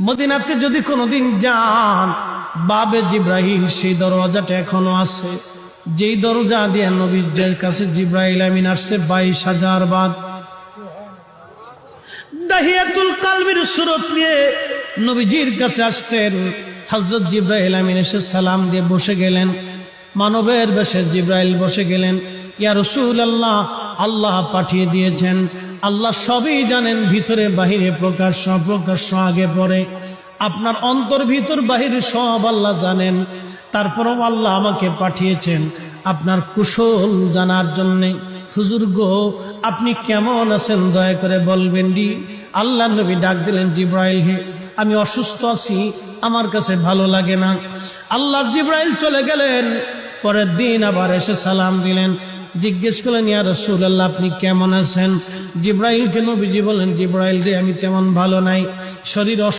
মদিনাতে যদি কোনোদিন যান, বাবে জিব্রাইল সেই দরজাটা এখনো আছে, যেই দরজা দিয়ে নবীর কাছে জিব্রাইল আমিন আসছে 22,000 বার। দাহিয়াতুল কালবির সুরত নিয়ে নবীজির কাছে আসতেন। হযরত জিব্রাইল আমিন এসে সালাম দিয়ে বসে গেলেন। মানবের বেশে জিব্রাইল বসে গেলেন। ইয়া রাসূলুল্লাহ, আল্লাহ পাঠিয়ে দিয়েছেন, আল্লাহ সবই জানেন, ভিতরে বাহিরে প্রকাশ্য অপ্রকাশ্য আগে পরে, আপনার অন্তর ভিতর বাহির সব আল্লাহ জানেন। তারপরও আল্লাহ আমাকে পাঠিয়েছেন আপনার কুশল জানার জন্যে। হুজুর গো, আপনি কেমন আছেন দয়া করে বলবেন জি। আল্লাহ নবী ডাক দিলেন, জিব্রাইল হে, আমি অসুস্থ আছি, আমার কাছে ভালো লাগে না। আল্লাহর জিব্রাইল চলে গেলেন। পরের দিন আবার এসে সালাম দিলেন, জিজ্ঞেস করলেন, ইয়া রাসূলুল্লাহ আপনি কেমন আছেন? জিব্রাইলকে নবীজি বলেন, জিব্রাইল রে, আমি তেমন ভালো নাই, শরীর